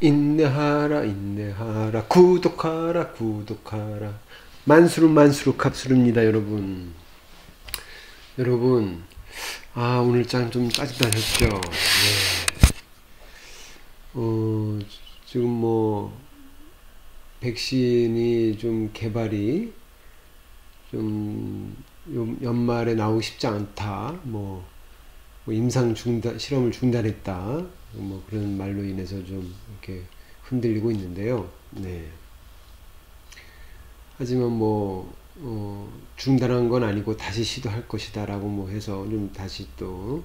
인내하라 인내하라 구독하라 구독하라 만수르 만수르 갑수르입니다. 여러분 오늘 좀 짜증나셨죠? 네. 지금 백신이 좀 개발이 좀 연말에 나오기 쉽지 않다, 임상 중단, 실험을 중단했다, 그런 말로 인해서 좀 이렇게 흔들리고 있는데요. 네. 하지만 중단한 건 아니고 다시 시도할 것이다 라고 해서 좀 다시 또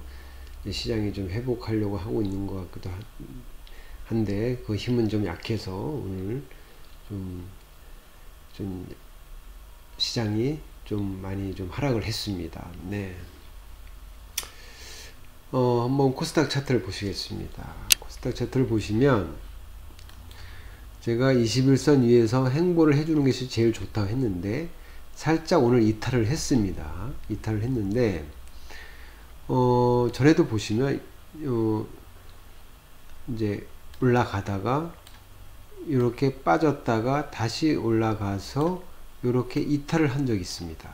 시장이 좀 회복하려고 하고 있는 것 같기도 한데, 그 힘은 좀 약해서 오늘 좀 시장이 좀 많이 좀 하락을 했습니다. 네. 한번 코스닥 차트를 보시겠습니다. 코스닥 차트를 보시면 제가 21선 위에서 행보를 해주는 것이 제일 좋다고 했는데 살짝 오늘 이탈을 했습니다. 이탈을 했는데 전에도 보시면 이제 올라가다가 이렇게 빠졌다가 다시 올라가서 이렇게 이탈을 한 적이 있습니다.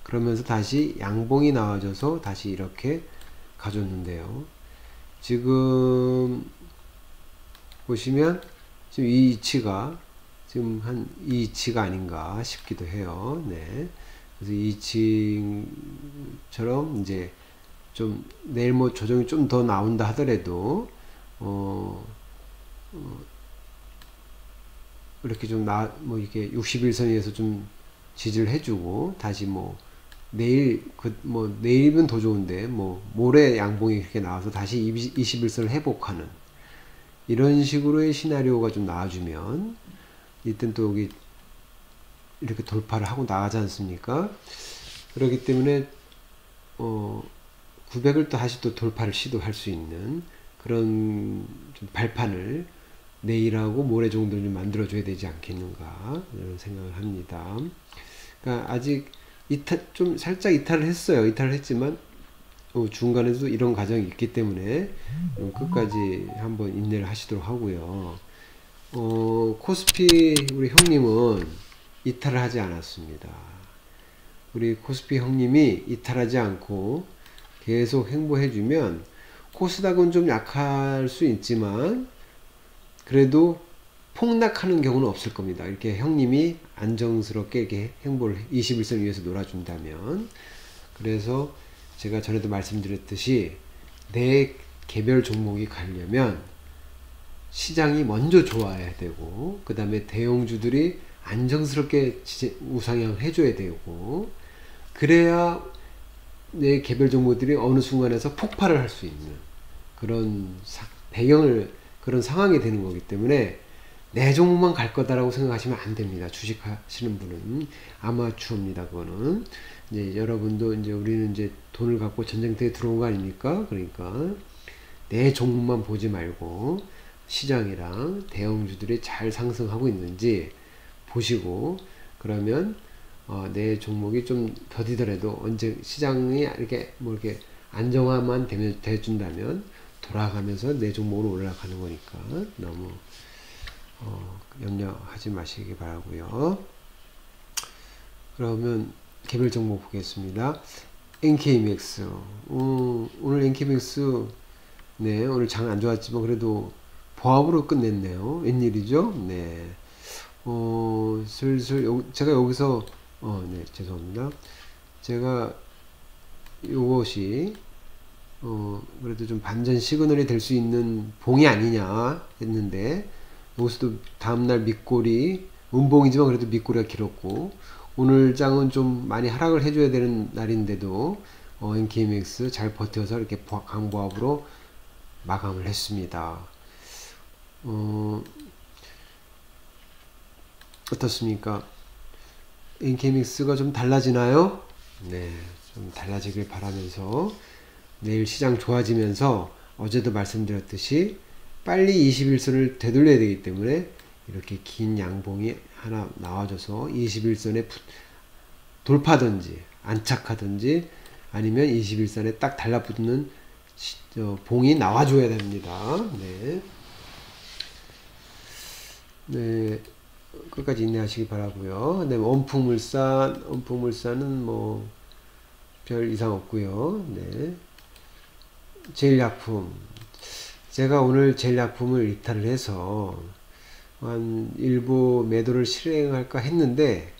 그러면서 다시 양봉이 나와줘서 다시 이렇게 가졌는데요. 지금 보시면 지금 이 위치가 지금 이 위치가 아닌가 싶기도 해요. 네. 그래서 이 위치처럼 이제 좀 내일 조정이 좀 더 나온다 하더라도 이렇게 좀 이렇게 61선에서 좀 지지를 해주고 다시 내일 내일이면 더 좋은데 모레 양봉이 이렇게 나와서 다시 21선을 회복하는 이런 식으로의 시나리오가 좀 나와주면 이땐 또 여기 이렇게 돌파를 하고 나가지 않습니까? 그렇기 때문에 900을 또 다시 또 돌파를 시도할 수 있는 그런 좀 발판을 내일하고 모레 정도는 만들어 줘야 되지 않겠는가 이런 생각을 합니다. 그러니까 아직 좀 살짝 이탈을 했어요. 이탈을 했지만 중간에도 이런 과정이 있기 때문에 끝까지 한번 인내를 하시도록 하고요. 코스피 우리 형님은 이탈을 하지 않았습니다. 우리 코스피 형님이 이탈하지 않고 계속 행보해주면 코스닥은 좀 약할 수 있지만 그래도 폭락하는 경우는 없을 겁니다. 이렇게 형님이 안정스럽게 이렇게 행보를 21선 위에서 놀아준다면. 그래서 제가 전에도 말씀드렸듯이 내 개별 종목이 가려면 시장이 먼저 좋아야 되고 그 다음에 대형주들이 안정스럽게 우상향 해줘야 되고 그래야 내 개별 종목들이 어느 순간에서 폭발을 할 수 있는 그런 그런 상황이 되는 거기 때문에 내 종목만 갈 거다라고 생각하시면 안 됩니다. 주식 하시는 분은 아마추어입니다. 그거는 이제 여러분도 이제 우리는 이제 돈을 갖고 전쟁터에 들어온 거 아닙니까? 그러니까 내 종목만 보지 말고 시장이랑 대형주들이 잘 상승하고 있는지 보시고 그러면 내 종목이 좀 더디더라도 언제 시장이 이렇게 안정화만 돼준다면 돌아가면서 내 종목으로 올라가는 거니까 너무 염려하지 마시기 바라고요. 그러면 개별 종목 보겠습니다. NKMX 오늘 NKMX 네 오늘 장 안 좋았지만 그래도 보합으로 끝냈네요. 웬일이죠? 네. 슬슬 제가 여기서 네 죄송합니다. 제가 요것이 그래도 좀 반전 시그널이 될 수 있는 봉이 아니냐 했는데 여기서도 다음날 밑골이 음봉이지만 그래도 밑골이가 길었고 오늘 장은 좀 많이 하락을 해줘야 되는 날인데도 NKMX 잘 버텨서 이렇게 강보합으로 마감을 했습니다. 어떻습니까? NKMX가 좀 달라지나요? 네, 좀 달라지길 바라면서 내일 시장 좋아지면서 어제도 말씀드렸듯이 빨리 21선을 되돌려야 되기 때문에 이렇게 긴 양봉이 하나 나와줘서 21선에 돌파든지 안착하든지 아니면 21선에 딱 달라붙는 봉이 나와줘야 됩니다. 네. 네, 끝까지 인내하시기 바라고요. 네, 원풍물산은 뭐 별 이상 없고요. 네, 제일약품. 제가 오늘 제일약품을 이탈을 해서 한 일부 매도를 실행할까 했는데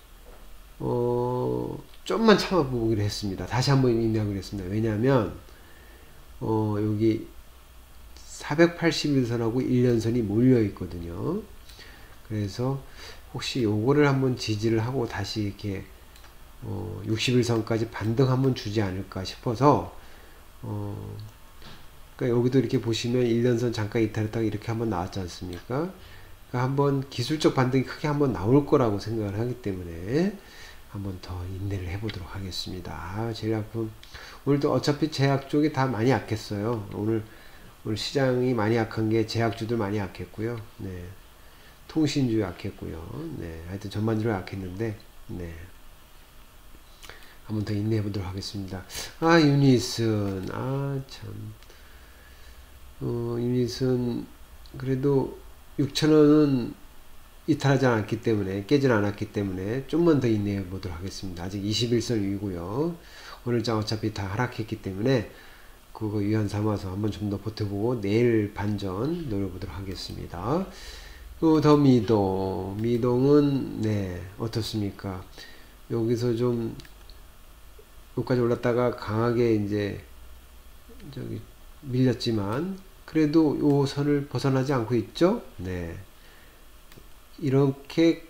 좀만 참아보기로 했습니다. 다시 한번 인내하기로 했습니다. 왜냐하면 여기 481선하고 1년선이 몰려 있거든요. 그래서 혹시 요거를 한번 지지를 하고 다시 이렇게 60일선까지 반등 한번 주지 않을까 싶어서 그러니까 여기도 이렇게 보시면 1년선 잠깐 이탈했다가 이렇게 한번 나왔지 않습니까? 그러니까 한번 기술적 반등이 크게 한번 나올 거라고 생각을 하기 때문에 한번 더 인내를 해보도록 하겠습니다. 제약품 오늘도 어차피 제약 쪽이 다 많이 약했어요. 오늘 시장이 많이 약한 게 제약주들 많이 약했고요. 네. 통신주 약했고요. 네. 하여튼 전반적으로 약했는데, 네. 한번 더 인내해 보도록 하겠습니다. 유니슨. 참. 유닛은 그래도 6,000원은 이탈하지 않았기 때문에 깨질 않았기 때문에 좀만 더 인내해 보도록 하겠습니다. 아직 21선 위고요. 오늘 장 어차피 다 하락했기 때문에 그거 위안 삼아서 한번 좀 더 버텨보고 내일 반전 노려보도록 하겠습니다. 더 미동은 네 어떻습니까? 여기서 좀 여기까지 올랐다가 강하게 이제 저기 밀렸지만 그래도 요 선을 벗어나지 않고 있죠. 네. 이렇게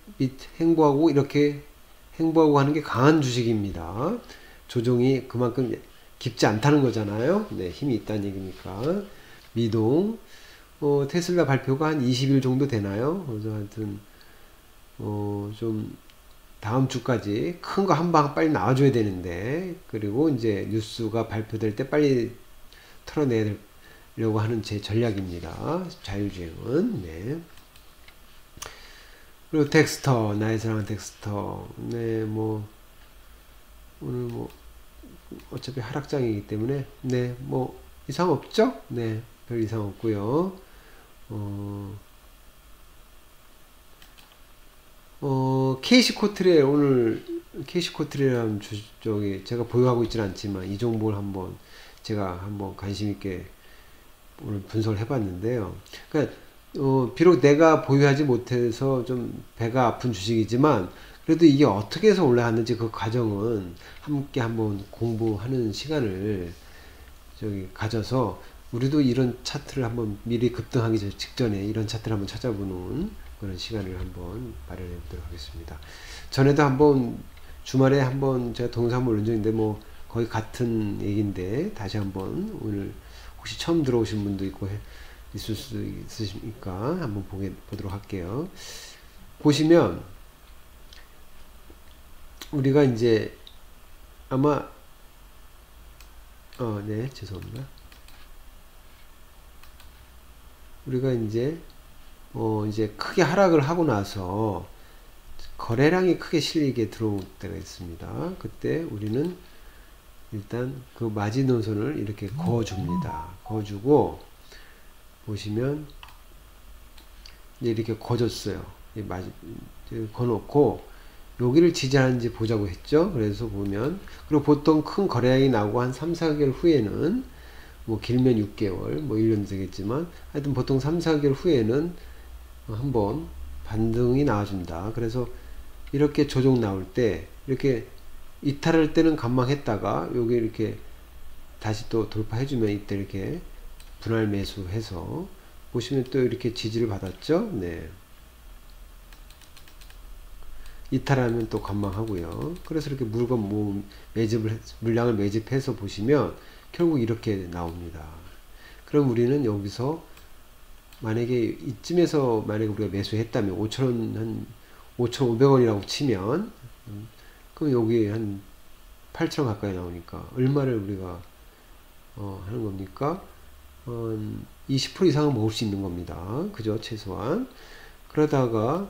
행보하고 이렇게 행보하고 하는 게 강한 주식입니다. 조정이 그만큼 깊지 않다는 거잖아요. 네, 힘이 있다는 얘기니까. 미동 테슬라 발표가 한 20일 정도 되나요? 그래서 하여튼 좀 다음 주까지 큰 거 한 방 빨리 나와줘야 되는데 그리고 이제 뉴스가 발표될 때 빨리 털어내려고 하는 제 전략입니다. 자율주행은. 네. 그리고 덱스터, 나의 사랑하는 덱스터. 네, 뭐 오늘 뭐 어차피 하락장이기 때문에 네, 뭐 이상 없죠? 네, 별 이상 없고요. 케이시코트레 오늘 케이시코트레라는 저기 제가 보유하고 있지는 않지만 이 종목을 한번 제가 한번 관심 있게 오늘 분석을 해봤는데요. 그러니까 비록 내가 보유하지 못해서 좀 배가 아픈 주식이지만 그래도 이게 어떻게 해서 올라갔는지 그 과정은 함께 한번 공부하는 시간을 저기 가져서 우리도 이런 차트를 한번 미리 급등하기 직전에 이런 차트를 한번 찾아보는 그런 시간을 한번 마련해 보도록 하겠습니다. 전에도 한번 주말에 한번 제가 동영상 한번 올린 적인데 뭐 거의 같은 얘기인데 다시 한번 오늘 혹시 처음 들어오신 분도 있고 있을 수 있으니까 한번 보도록 할게요. 보시면 우리가 이제 아마 네, 죄송합니다. 우리가 이제 이제 크게 하락을 하고 나서 거래량이 크게 실리게 들어올 때가 있습니다. 그때 우리는 일단 그 마지노선을 이렇게 그어줍니다. 그어주고 보시면 이제 이렇게 그어줬어요. 그어놓고 여기를 지지하는지 보자고 했죠. 그래서 보면 그리고 보통 큰 거래량이 나오고 한 3, 4개월 후에는 뭐 길면 6개월 뭐 1년 되겠지만 하여튼 보통 3, 4개월 후에는 한번 반등이 나와준다. 그래서 이렇게 조정 나올 때 이렇게 이탈할 때는 관망했다가 여기 이렇게 다시 또 돌파해주면 이때 이렇게 분할 매수해서 보시면 또 이렇게 지지를 받았죠. 네. 이탈하면 또 관망하고요. 그래서 이렇게 물량을 매집해서 보시면 결국 이렇게 나옵니다. 그럼 우리는 여기서 만약에 이쯤에서 만약에 우리가 매수했다면 5,000원 한 5,500원이라고 치면 그럼 여기 한 8,000원 가까이 나오니까 얼마를 우리가 하는 겁니까? 20% 이상은 먹을 수 있는 겁니다. 그죠? 최소한. 그러다가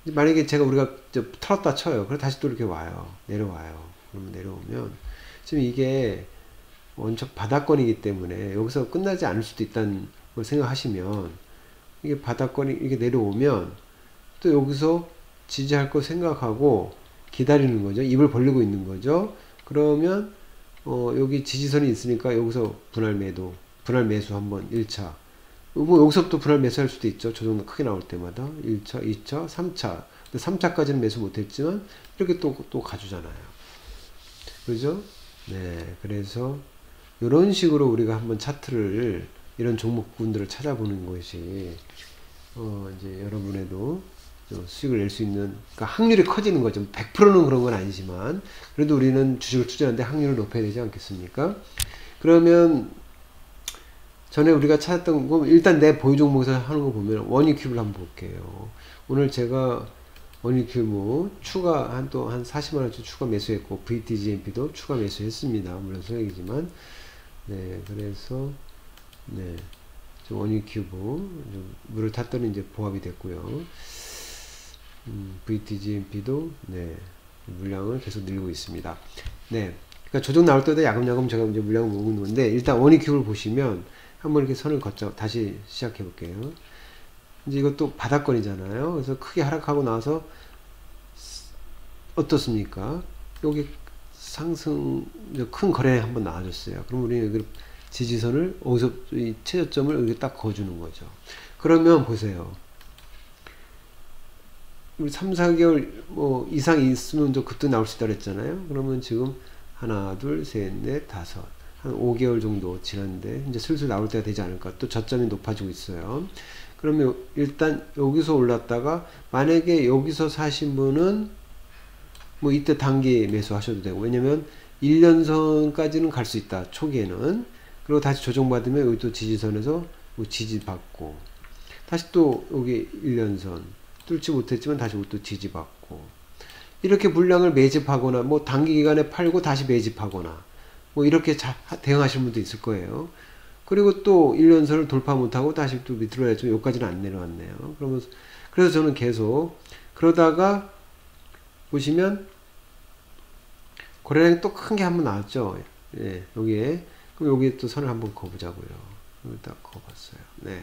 만약에 우리가 털었다 쳐요. 그럼 다시 또 이렇게 와요. 내려와요. 그러면 내려오면 지금 이게 원적 바닥권이기 때문에 여기서 끝나지 않을 수도 있다는 걸 생각하시면 이게 바닥권이 이렇게 내려오면 또 여기서 지지할 거 생각하고 기다리는 거죠. 입을 벌리고 있는 거죠. 그러면 여기 지지선이 있으니까 여기서 분할 매도, 분할 매수 한번 1차. 뭐 여기서부터 분할 매수할 수도 있죠. 저 정도 크게 나올 때마다 1차, 2차, 3차. 근데 3차까지는 매수 못했지만 이렇게 또 가주잖아요. 그죠? 네, 그래서 이런 식으로 우리가 한번 차트를 이런 종목군들을 찾아보는 것이 이제 여러분에도 수익을 낼 수 있는, 그러니까 확률이 커지는 거죠. 100%는 그런 건 아니지만 그래도 우리는 주식을 투자하는데 확률을 높여야 되지 않겠습니까? 그러면 전에 우리가 찾았던 거, 일단 내 보유 종목에서 하는 거 보면 원유큐브를 한번 볼게요. 오늘 제가 원유큐브 추가 한 40만원치 추가 매수했고 VTGMP도 추가 매수했습니다. 물론 소액이지만. 네, 그래서 네, 원유큐브 물을 탔더니 이제 보합이 됐고요. VTGMP도 네, 물량을 계속 늘리고 있습니다. 네, 그러니까 조정 나올 때마다 야금야금 제가 이제 물량을 모으는 건데, 일단 원유큐브를 보시면 한번 이렇게 선을 걷죠. 다시 시작해 볼게요. 이제 이것도 바닥권이잖아요. 그래서 크게 하락하고 나서 어떻습니까? 여기 상승 큰 거래 한번 나와줬어요. 그럼 우리는 여기 지지선을 어디서 이 최저점을 여기 딱 그어주는 거죠. 그러면 보세요. 우리 3, 4개월 뭐 이상 있으면 좀 그때 나올 수 있다 그랬잖아요. 그러면 지금 하나, 둘, 셋, 넷, 다섯, 한 5개월 정도 지났는데 이제 슬슬 나올 때가 되지 않을까. 또 저점이 높아지고 있어요. 그러면 일단 여기서 올랐다가 만약에 여기서 사신 분은 뭐 이때 단기 매수 하셔도 되고, 왜냐면 1년선까지는 갈 수 있다, 초기에는. 그리고 다시 조정받으면 여기 또 지지선에서 뭐 지지받고, 다시 또 여기 1년선 뚫지 못했지만 다시 또 지지받고, 이렇게 물량을 매집하거나 뭐 단기 기간에 팔고 다시 매집하거나 뭐 이렇게 대응하시는 분도 있을 거예요. 그리고 또 1년선을 돌파 못하고 다시 또 밑으로 내려지면 여기까지는 안 내려왔네요. 그래서 저는 계속 그러다가 보시면 거래량이 또 큰 게 한번 나왔죠. 예, 여기에. 그럼 여기에 또 선을 한번 그어보자고요. 여기 딱 그어봤어요. 네.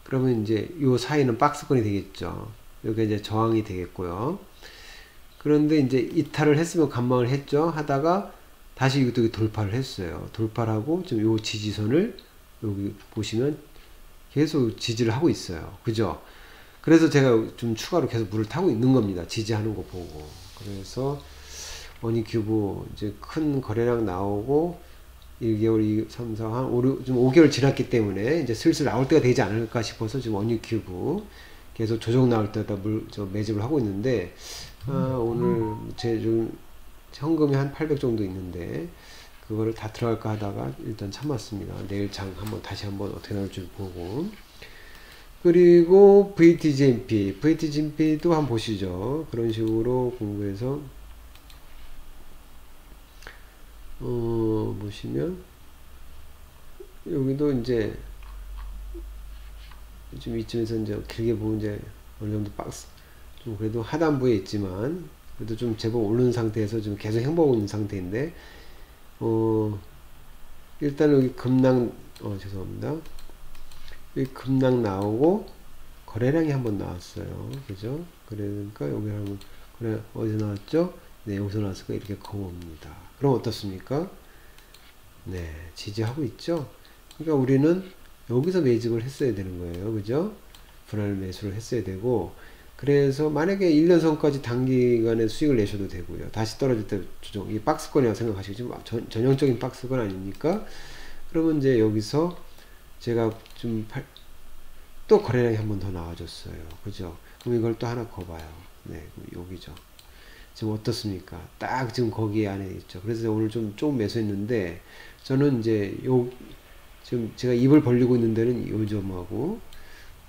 그러면 이제 요 사이는 박스권이 되겠죠. 여기 이제 저항이 되겠고요. 그런데 이제 이탈을 했으면 관망을 했죠. 하다가 다시 이것도 돌파를 했어요. 돌파를 하고 지금 요 지지선을 여기 보시면 계속 지지를 하고 있어요. 그죠? 그래서 제가 좀 추가로 계속 물을 타고 있는 겁니다. 지지하는 거 보고. 그래서 원유큐브 이제 큰 거래량 나오고 1개월, 2, 3, 4, 한 5, 좀 5개월 지났기 때문에 이제 슬슬 나올 때가 되지 않을까 싶어서 지금 원유큐브 계속 조정 나올 때마다 매집을 하고 있는데, 오늘 제 좀 현금이 한 800 정도 있는데 그거를 다 들어갈까 하다가 일단 참았습니다. 내일 장 다시 한번 어떻게 나올지 보고. 그리고 VTGMP도 한번 보시죠. 그런 식으로 공부해서 보시면 여기도 이제 좀 이쯤에서 이제 길게 보면 이제 어느 정도 박스 좀 그래도 하단부에 있지만 그래도 좀 제법 오른 상태에서 좀 계속 행보하고 있는 상태인데, 일단 여기 급락, 죄송합니다. 여기 급락 나오고 거래량이 한번 나왔어요. 그죠? 그러니까 여기 한번 그래 어디서 나왔죠? 네, 여기서 나왔으니까 이렇게 거봅니다. 그럼 어떻습니까? 네, 지지하고 있죠? 그러니까 우리는 여기서 매집을 했어야 되는 거예요. 그죠? 분할 매수를 했어야 되고, 그래서 만약에 1년선까지 단기간에 수익을 내셔도 되고요. 다시 떨어질 때 조정, 이 박스권이라고 생각하시고, 전형적인 박스권 아닙니까? 그러면 이제 여기서 제가 또 거래량이 한 번 더 나와줬어요. 그죠? 그럼 이걸 또 하나 거봐요. 네, 여기죠. 지금 어떻습니까? 딱 지금 거기 안에 있죠. 그래서 오늘 조금 매수했는데, 저는 이제 지금 제가 입을 벌리고 있는 데는 요 점하고,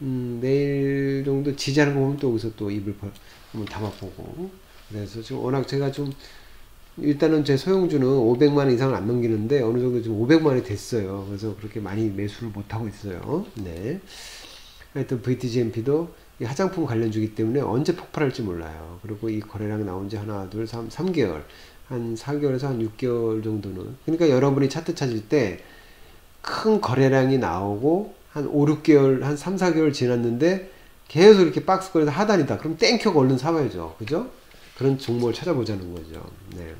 내일 정도 지지하는 거 보면 또 여기서 또 입을 한번 담아보고. 그래서 지금 워낙 제가 일단은 제 소형주는 500만원 이상을 안 넘기는데 어느 정도 지금 500만원이 됐어요. 그래서 그렇게 많이 매수를 못하고 있어요. 네. 하여튼 VTGMP도 화장품 관련주기 때문에 언제 폭발할지 몰라요. 그리고 이 거래량이 나온 지 하나, 둘, 3개월. 한 4개월에서 한 6개월 정도는. 그러니까 여러분이 차트 찾을 때 큰 거래량이 나오고 한 5, 6개월, 한 3, 4개월 지났는데 계속 이렇게 박스권에서 하단이다. 그럼 땡큐가 얼른 사와야죠. 그죠? 그런 종목을 찾아보자는 거죠. 네.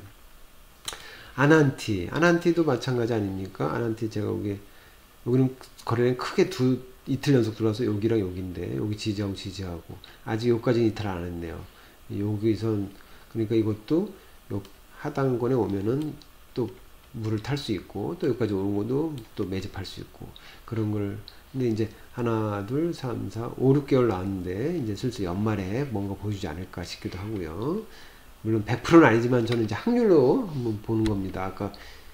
아난티도 마찬가지 아닙니까? 아난티 제가 여기는 거래는 크게 이틀 연속 들어와서 여기랑 여기인데, 여기 지지하고, 아직 여기까지는 이틀 안 했네요. 여기선, 그러니까 이것도 요 하단권에 오면은 또 물을 탈 수 있고, 또 여기까지 오는 것도 또 매집할 수 있고, 그런 걸, 근데 이제 하나, 둘, 3, 4, 5, 6개월 나왔는데, 이제 슬슬 연말에 뭔가 보여주지 않을까 싶기도 하고요. 물론 100%는 아니지만 저는 이제 확률로 한번 보는 겁니다. 아까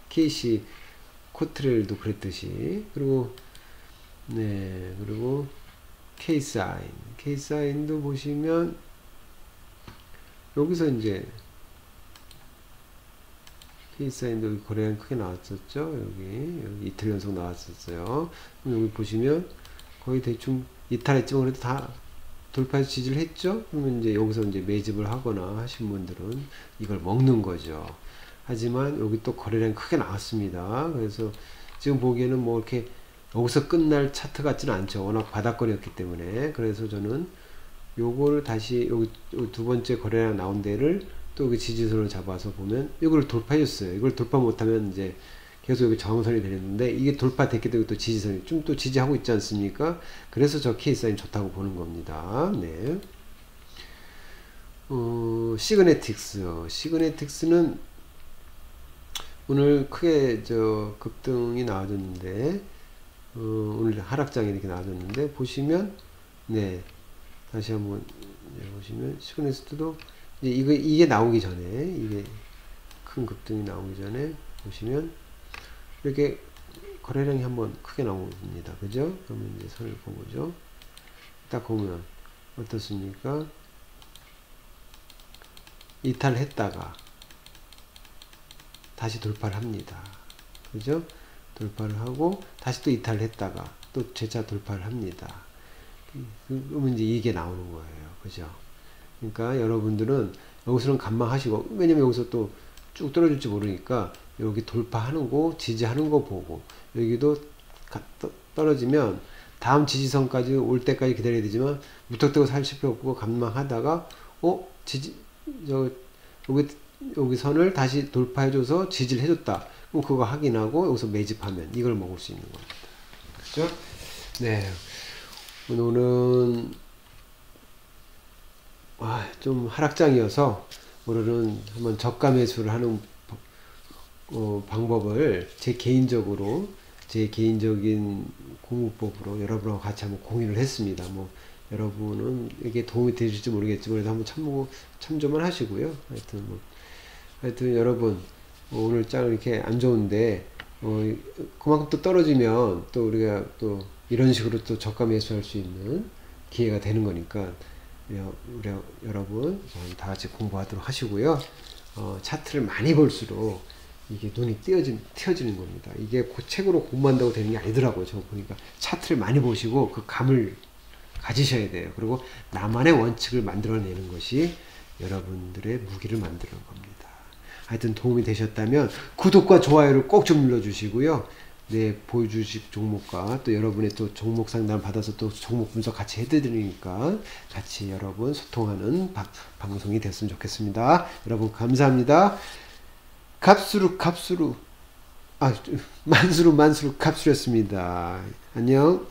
KC 코트렐도 그랬듯이. 그리고 네, 그리고 K사인도 보시면 여기서 이제 K사인도 거래량 크게 나왔었죠. 여기 이틀 연속 나왔었어요. 여기 보시면 거의 대충 이탈했지만 그래도 다 돌파해서 지지를 했죠. 그러면 이제 여기서 이제 매집을 하거나 하신 분들은 이걸 먹는 거죠. 하지만 여기 또 거래량 크게 나왔습니다. 그래서 지금 보기에는 뭐 이렇게 여기서 끝날 차트 같지는 않죠. 워낙 바닥권이었기 때문에. 그래서 저는 요거를 다시 여기 두 번째 거래량 나온 데를 또 여기 지지선을 잡아서 보면 이걸 돌파해 줬어요. 이걸 돌파 못하면 이제 계속 여기 저항선이 되는데, 이게 돌파됐기 때문에 또 지지선이 좀 또 지지하고 있지 않습니까? 그래서 저 K사인 좋다고 보는 겁니다. 네. 시그네틱스는 오늘 크게 급등이 나와줬는데, 오늘 하락장이 이렇게 나와줬는데, 보시면, 네. 다시 한번 보시면, 시그네틱스도 이게 나오기 전에, 이게 큰 급등이 나오기 전에, 보시면, 이렇게 거래량이 한번 크게 나옵니다. 그죠? 그러면 이제 선을 보죠. 딱 보면 어떻습니까? 이탈했다가 다시 돌파를 합니다. 그죠? 돌파를 하고 다시 또 이탈을 했다가 또 재차 돌파를 합니다. 그러면 이제 이게 나오는 거예요. 그죠? 그러니까 여러분들은 여기서는 관망하시고, 왜냐면 여기서 또 쭉 떨어질지 모르니까 여기 돌파하는 거, 지지하는 거 보고, 여기도 떨어지면 다음 지지선까지 올 때까지 기다려야 되지만 무턱대고 살 필요 없고 관망하다가 여기 선을 다시 돌파해줘서 지지를 해줬다. 그럼 그거 확인하고 여기서 매집하면 이걸 먹을 수 있는 겁니다. 그죠? 네. 오늘은 좀 하락장이어서 오늘은 한번 저가 매수를 하는 방법을 제 개인적인 공부법으로 여러분하고 같이 한번 공유를 했습니다. 뭐 여러분은 이게 도움이 되실지 모르겠지만 그래도 한번 참조만 하시고요. 하여튼 여러분, 오늘 장 이렇게 안 좋은데 그만큼 또 떨어지면 또 우리가 또 이런 식으로 또 저가 매수할 수 있는 기회가 되는 거니까 우리 여러분 다 같이 공부하도록 하시고요. 차트를 많이 볼수록 이게 눈이 띄어지는 겁니다. 이게 책으로 공부한다고 되는 게 아니더라고요. 저 보니까 차트를 많이 보시고 그 감을 가지셔야 돼요. 그리고 나만의 원칙을 만들어내는 것이 여러분들의 무기를 만드는 겁니다. 하여튼 도움이 되셨다면 구독과 좋아요를 꼭 좀 눌러주시고요. 네, 보여주실 종목과 또 여러분의 또 종목 상담 받아서 또 종목 분석 같이 해드리니까 같이 여러분 소통하는 방송이 됐으면 좋겠습니다. 여러분 감사합니다. 만수루 갑수였습니다. 안녕.